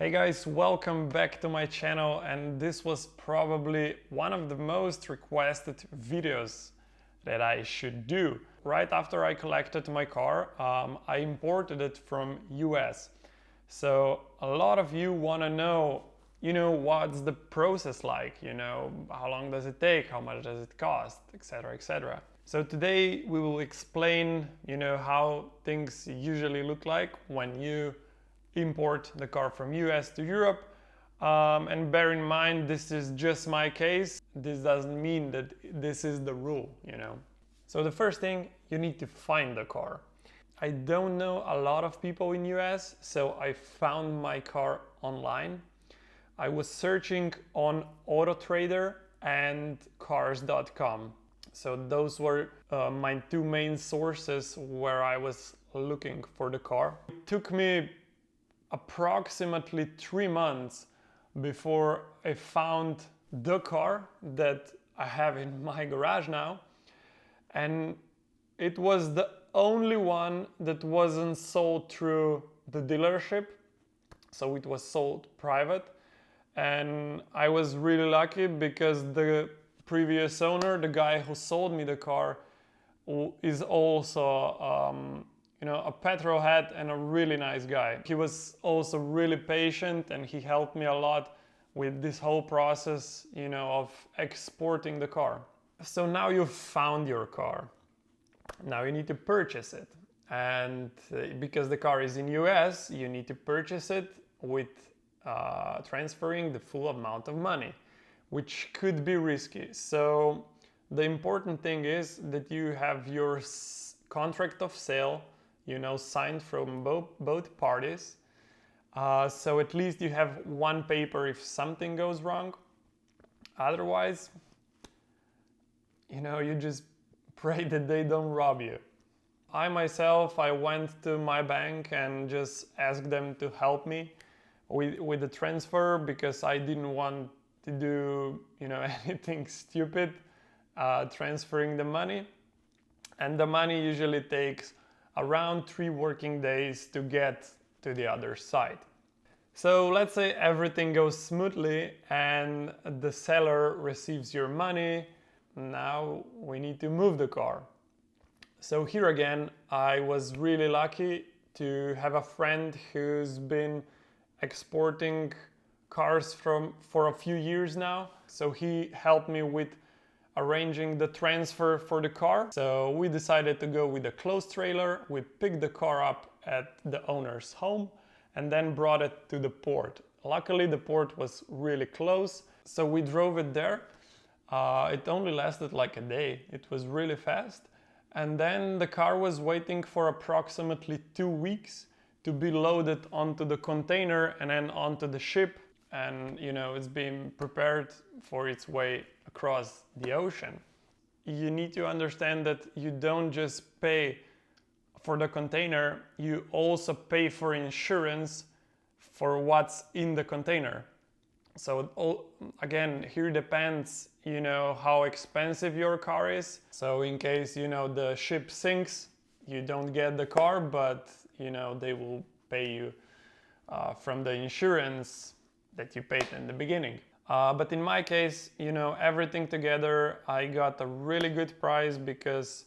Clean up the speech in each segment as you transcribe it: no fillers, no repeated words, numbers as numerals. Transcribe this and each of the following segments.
Hey guys, welcome back to my channel, and this was probably one of the most requested videos that I should do. Right after I collected my car, I imported it from US. So a lot of you want to know, what's the process like, how long does it take, how much does it cost, etc, etc. So today we will explain, how things usually look like when you import the car from US to Europe. And bear in mind, this is just my case. This doesn't mean that this is the rule, So the first thing, you need to find the car. I don't know a lot of people in US, so I found my car online. I was searching on AutoTrader and cars.com. So those were my two main sources where I was looking for the car. It took me approximately 3 months before I found the car that I have in my garage now, and it was the only one that wasn't sold through the dealership, so it was sold private. And I was really lucky because the previous owner, the guy who sold me the car, is also a petrol head and a really nice guy. He was also really patient and he helped me a lot with this whole process, of exporting the car. So now you've found your car. Now you need to purchase it. And because the car is in US, you need to purchase it with transferring the full amount of money, which could be risky. So the important thing is that you have your contract of sale, signed from both parties. So at least you have one paper if something goes wrong. Otherwise, you just pray that they don't rob you. I myself, I went to my bank and just asked them to help me with the transfer because I didn't want to do, anything stupid, transferring the money. And the money usually takes around 3 working days to get to the other side. So let's say everything goes smoothly and the seller receives your money. Now we need to move the car. So here again, I was really lucky to have a friend who's been exporting cars for a few years now. So he helped me with arranging the transfer for the car. So we decided to go with a closed trailer. We picked the car up at the owner's home and then brought it to the port. Luckily the port was really close, so we drove it there. It only lasted like a day. It was really fast. And then the car was waiting for approximately 2 weeks to be loaded onto the container and then onto the ship. And it's being prepared for its way across the ocean. You need to understand that you don't just pay for the container, you also pay for insurance for what's in the container. So again, here depends, how expensive your car is. So in case, the ship sinks, you don't get the car, but, they will pay you from the insurance that you paid in the beginning. But in my case, everything together, I got a really good price because,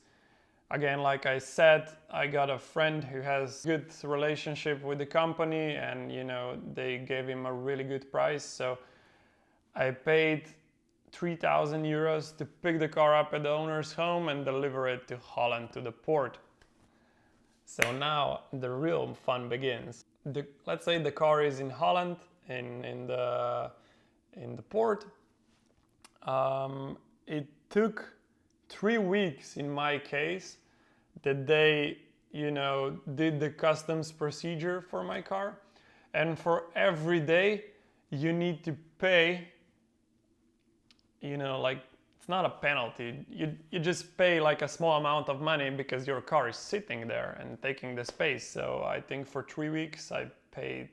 again, like I said, I got a friend who has good relationship with the company and, they gave him a really good price. So I paid 3,000 euros to pick the car up at the owner's home and deliver it to Holland, to the port. So now the real fun begins. Let's say the car is in Holland, in the port. It took 3 weeks in my case that they, did the customs procedure for my car. And for every day you need to pay, it's not a penalty. You just pay like a small amount of money because your car is sitting there and taking the space. So I think for 3 weeks I paid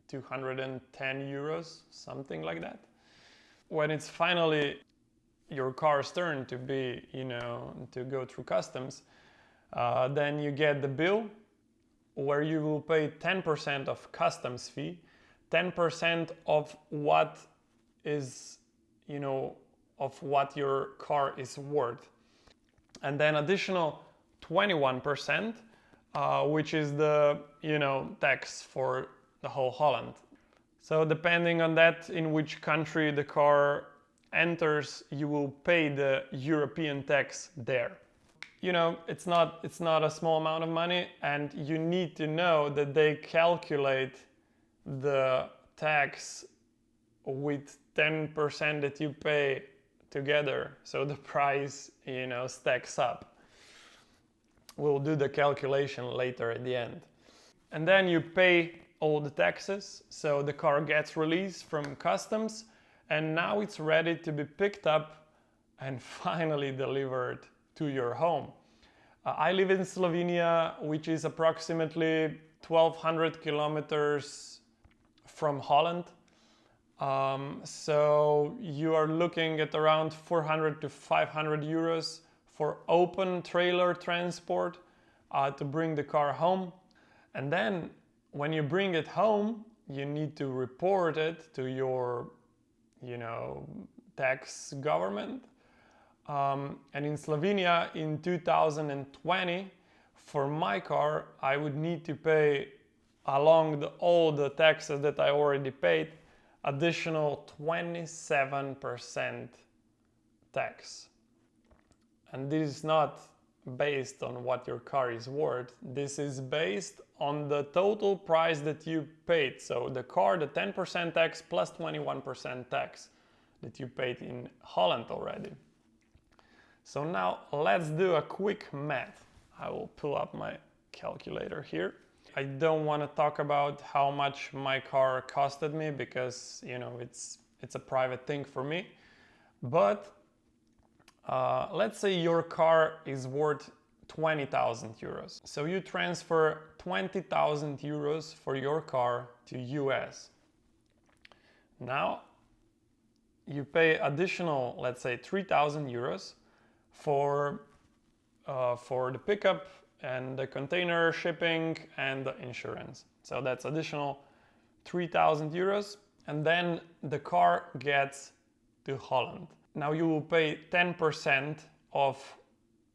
210 euros, something like that. When it's finally your car's turn to be, to go through customs, then you get the bill where you will pay 10% of customs fee, 10% of what is, of what your car is worth. And then additional 21%, which is the, tax for the whole Holland. So depending on that, in which country the car enters, you will pay the European tax there. It's not a small amount of money, and you need to know that they calculate the tax with 10% that you pay together, so the price, stacks up. We'll do the calculation later at the end. And then you pay all the taxes, so the car gets released from customs, and now it's ready to be picked up and finally delivered to your home. I live in Slovenia, which is approximately 1200 kilometers from Holland. So you are looking at around 400 to 500 euros for open trailer transport to bring the car home. And then when you bring it home, you need to report it to your, tax government. And in Slovenia in 2020, for my car, I would need to pay, along all the taxes that I already paid, additional 27% tax. And this is not based on what your car is worth. This is based on the total price that you paid. So the car, the 10% tax plus 21% tax that you paid in Holland already. So now let's do a quick math. I will pull up my calculator here. I don't want to talk about how much my car costed me because, it's a private thing for me. But let's say your car is worth 20,000 euros. So you transfer 20,000 euros for your car to US. Now you pay additional, let's say 3,000 euros for the pickup and the container shipping and the insurance. So that's additional 3,000 euros. And then the car gets to Holland. Now you will pay 10% of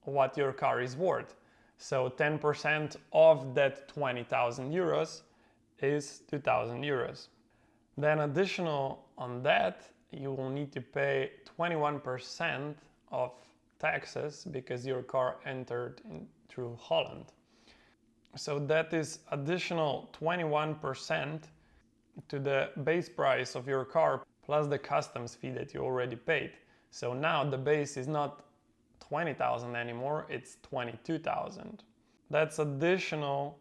what your car is worth. So 10% of that 20,000 euros is 2,000 euros. Then additional on that, you will need to pay 21% of taxes because your car entered through Holland. So that is additional 21% to the base price of your car plus the customs fee that you already paid. So now the base is not 20,000 anymore, it's 22,000. That's additional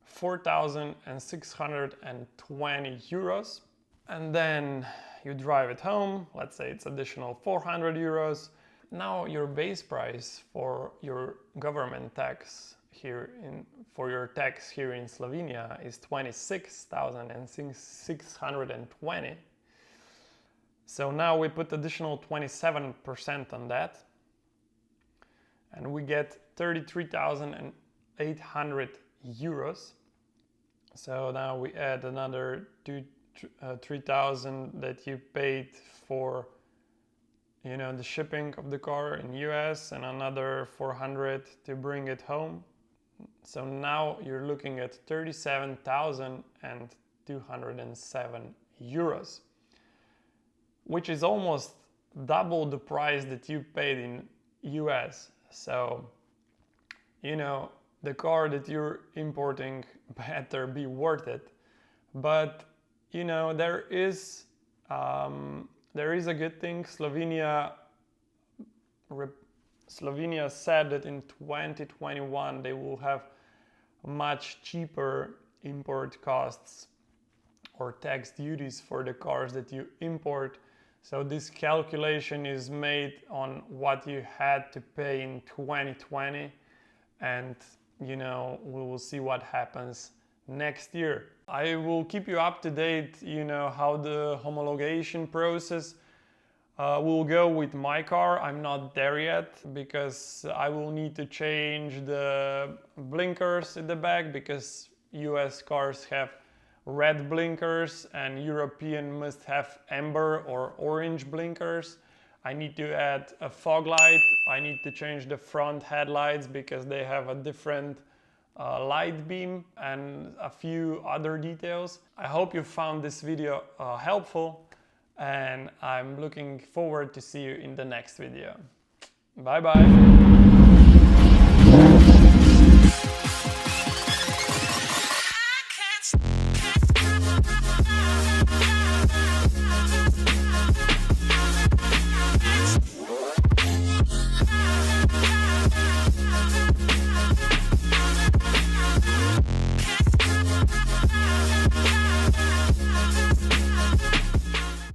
4,620 euros. And then you drive it home, let's say it's additional 400 euros. Now your base price for your government tax for your tax here in Slovenia is 26,620. So now we put additional 27% on that, and we get 33,800 euros. So now we add another 3,000 that you paid for the shipping of the car in US, and another 400 to bring it home. So now you're looking at 37,207 euros, which is almost double the price that you paid in US. So, the car that you're importing better be worth it. But, there is a good thing. Slovenia said that in 2021 they will have much cheaper import costs or tax duties for the cars that you import. So this calculation is made on what you had to pay in 2020, and we will see what happens next year. I will keep you up to date, how the homologation process We'll go with my car. I'm not there yet because I will need to change the blinkers in the back because US cars have red blinkers and European must have amber or orange blinkers. I need to add a fog light. I need to change the front headlights because they have a different light beam and a few other details. I hope you found this video helpful, and I'm looking forward to see you in the next video. Bye bye!